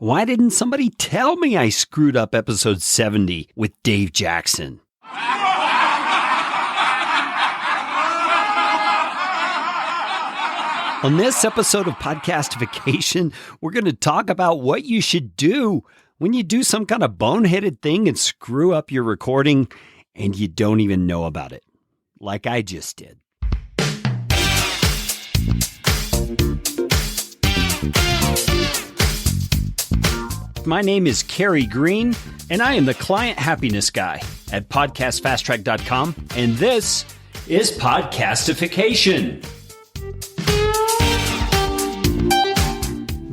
Why didn't somebody tell me I screwed up episode 70 with Dave Jackson? On this episode of Podcastification, we're going to talk about what you should do when you do some kind of boneheaded thing and screw up your recording and you don't even know about it, like I just did. My name is Kerry Green, and I am the client happiness guy at podcastfasttrack.com, and this is Podcastification.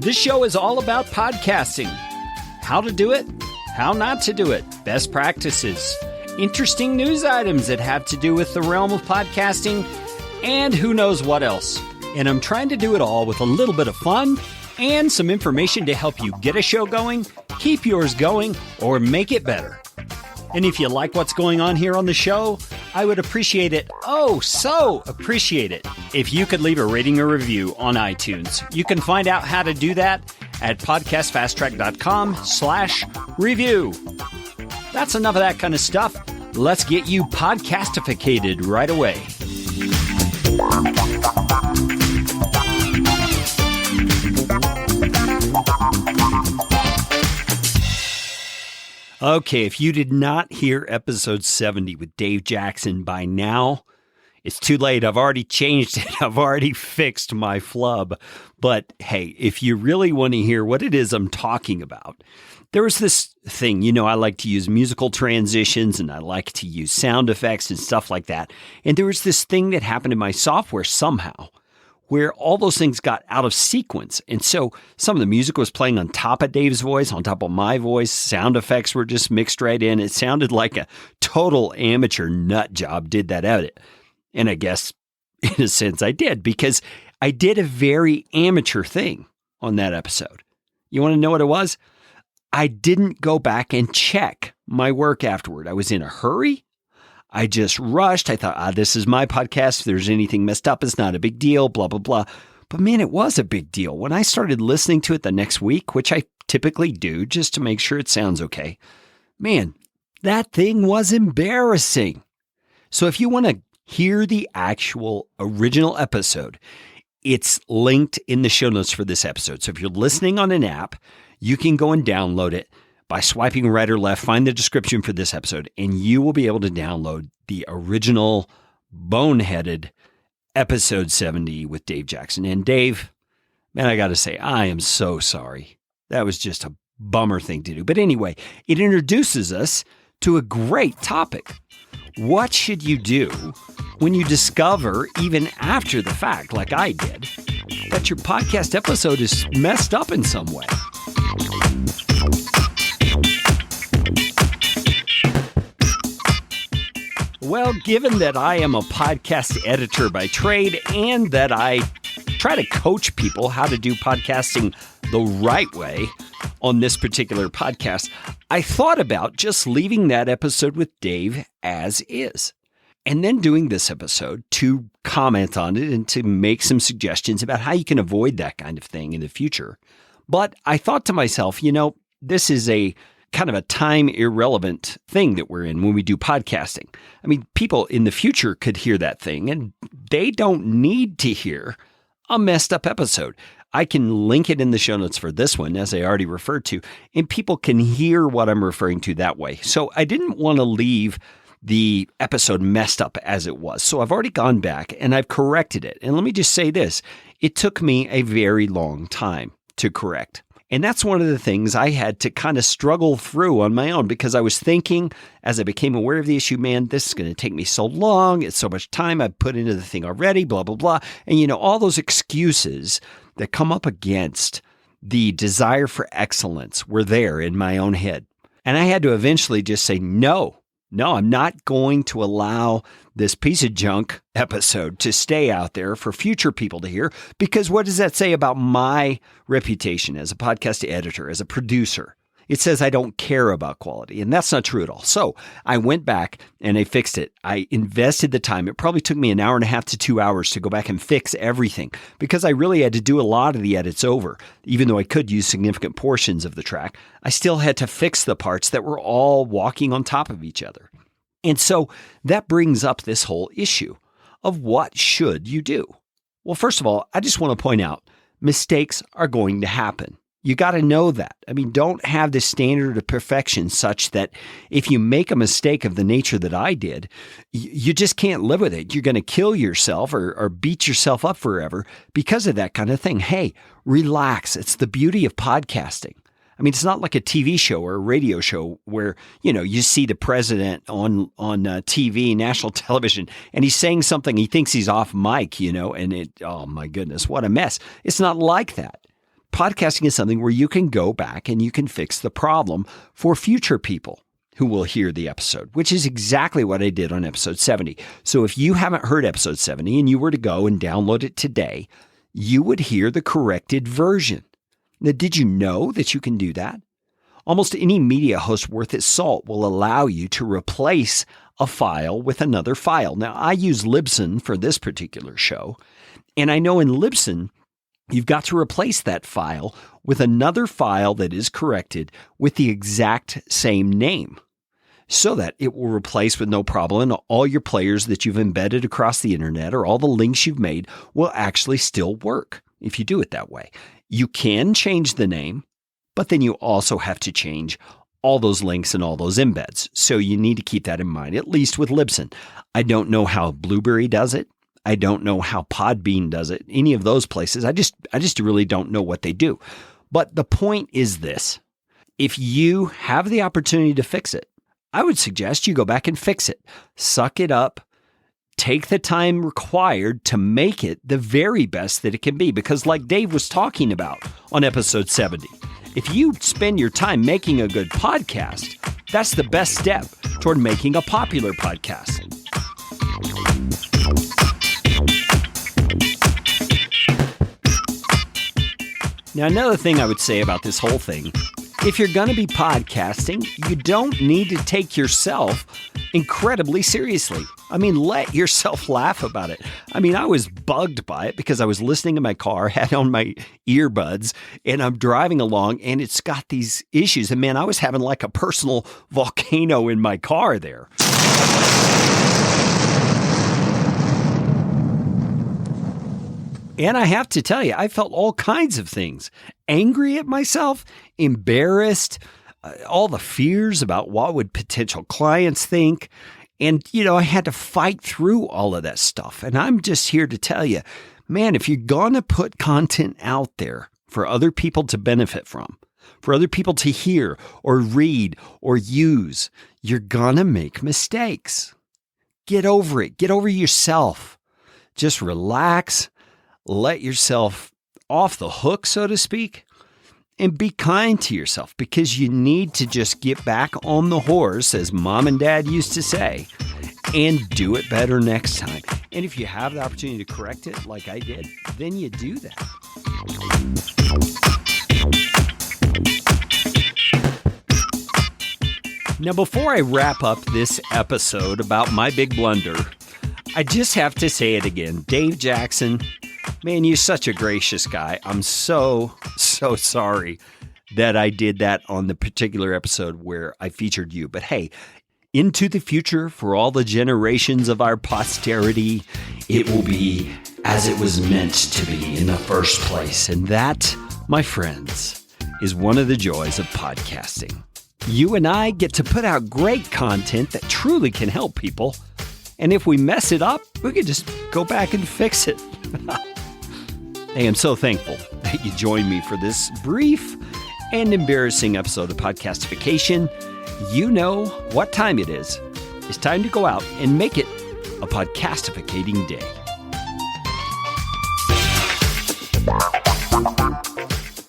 This show is all about podcasting. How to do it, how not to do it, best practices, interesting news items that have to do with the realm of podcasting, and who knows what else. And I'm trying to do it all with a little bit of fun and some information to help you get a show going, keep yours going, or make it better. And if you like what's going on here on the show, I would appreciate it, so appreciate it, if you could leave a rating or review on iTunes. You can find out how to do that at podcastfasttrack.com/review. That's enough of that kind of stuff. Let's get you podcastificated right away. Okay, if you did not hear episode 70 with Dave Jackson by now, it's too late. I've already changed it. I've already fixed my flub. But hey, if you really want to hear what it is I'm talking about, there was this thing, I like to use musical transitions and I like to use sound effects and stuff like that. And there was this thing that happened in my software somehow where all those things got out of sequence. And so some of the music was playing on top of Dave's voice, on top of my voice. Sound effects were just mixed right in. It sounded like a total amateur nut job did that edit. And I guess, in a sense, I did, because I did a very amateur thing on that episode. You want to know what it was? I didn't go back and check my work afterward. I was in a hurry. I just rushed. I thought, this is my podcast. If there's anything messed up, it's not a big deal, blah, blah, blah. But man, it was a big deal. When I started listening to it the next week, which I typically do just to make sure it sounds okay, man, that thing was embarrassing. So if you want to hear the actual original episode, it's linked in the show notes for this episode. So if you're listening on an app, you can go and download it by swiping right or left, find the description for this episode, and you will be able to download the original boneheaded episode 70 with Dave Jackson. And Dave, man, I got to say, I am so sorry. That was just a bummer thing to do. But anyway, it introduces us to a great topic. What should you do when you discover, even after the fact, like I did, that your podcast episode is messed up in some way? Well, given that I am a podcast editor by trade and that I try to coach people how to do podcasting the right way on this particular podcast, I thought about just leaving that episode with Dave as is, and then doing this episode to comment on it and to make some suggestions about how you can avoid that kind of thing in the future. But I thought to myself, this is a kind of a time irrelevant thing that we're in when we do podcasting. I mean, people in the future could hear that thing and they don't need to hear a messed up episode. I can link it in the show notes for this one, as I already referred to, and people can hear what I'm referring to that way. So I didn't want to leave the episode messed up as it was. So I've already gone back and I've corrected it. And let me just say this, it took me a very long time to correct. And that's one of the things I had to kind of struggle through on my own, because I was thinking, as I became aware of the issue, man, this is going to take me so long. It's so much time I've put into the thing already, blah, blah, blah. And, all those excuses that come up against the desire for excellence were there in my own head. And I had to eventually just say, no, I'm not going to allow this piece of junk episode to stay out there for future people to hear, because what does that say about my reputation as a podcast editor, as a producer? It says I don't care about quality, and that's not true at all. So I went back and I fixed it. I invested the time. It probably took me an hour and a half to 2 hours to go back and fix everything because I really had to do a lot of the edits over. Even though I could use significant portions of the track, I still had to fix the parts that were all walking on top of each other. And so that brings up this whole issue of what should you do? Well, first of all, I just want to point out mistakes are going to happen. You got to know that. I mean, don't have this standard of perfection such that if you make a mistake of the nature that I did, you just can't live with it. You're going to kill yourself or beat yourself up forever because of that kind of thing. Hey, relax. It's the beauty of podcasting. I mean, it's not like a TV show or a radio show where, you see the president on TV, national television, and he's saying something, he thinks he's off mic, and oh my goodness, what a mess. It's not like that. Podcasting is something where you can go back and you can fix the problem for future people who will hear the episode, which is exactly what I did on episode 70. So if you haven't heard episode 70 and you were to go and download it today, you would hear the corrected version. Now, did you know that you can do that? Almost any media host worth its salt will allow you to replace a file with another file. Now, I use Libsyn for this particular show, and I know in Libsyn, you've got to replace that file with another file that is corrected with the exact same name so that it will replace with no problem, and all your players that you've embedded across the internet or all the links you've made will actually still work if you do it that way. You can change the name, but then you also have to change all those links and all those embeds. So you need to keep that in mind, at least with Libsyn. I don't know how Blueberry does it. I don't know how Podbean does it. Any of those places, I just really don't know what they do. But the point is this. If you have the opportunity to fix it, I would suggest you go back and fix it. Suck it up. Take the time required to make it the very best that it can be. Because like Dave was talking about on episode 70, if you spend your time making a good podcast, that's the best step toward making a popular podcast. Now, another thing I would say about this whole thing, if you're going to be podcasting, you don't need to take yourself incredibly seriously. I mean, let yourself laugh about it. I mean, I was bugged by it because I was listening in my car, had on my earbuds, and I'm driving along, and it's got these issues. And man, I was having like a personal volcano in my car there. And I have to tell you, I felt all kinds of things. Angry at myself, embarrassed, all the fears about what would potential clients think. And, I had to fight through all of that stuff. And I'm just here to tell you, man, if you're going to put content out there for other people to benefit from, for other people to hear or read or use, you're going to make mistakes. Get over it. Get over yourself. Just relax. Let yourself off the hook, so to speak, and be kind to yourself because you need to just get back on the horse, as mom and dad used to say, and do it better next time. And if you have the opportunity to correct it like I did, then you do that. Now, before I wrap up this episode about my big blunder, I just have to say it again. Dave Jackson, man, you're such a gracious guy. I'm so sorry that I did that on the particular episode where I featured you. But hey, into the future, for all the generations of our posterity, it will be as it was meant to be in the first place. And that, my friends, is one of the joys of podcasting. You and I get to put out great content that truly can help people. And if we mess it up, we can just go back and fix it. Hey, I'm so thankful that you joined me for this brief and embarrassing episode of Podcastification. You know what time it is. It's time to go out and make it a podcastificating day.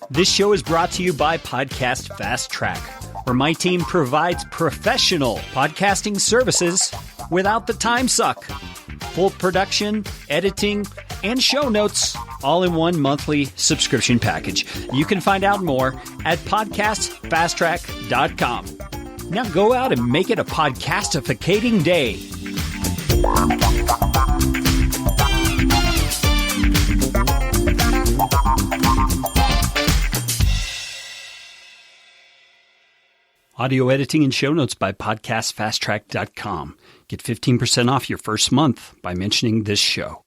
This show is brought to you by Podcast Fast Track, where my team provides professional podcasting services without the time suck. Full production, editing, and show notes all-in-one monthly subscription package. You can find out more at podcastfasttrack.com. Now go out and make it a podcastificating day. Audio editing and show notes by podcastfasttrack.com. Get 15% off your first month by mentioning this show.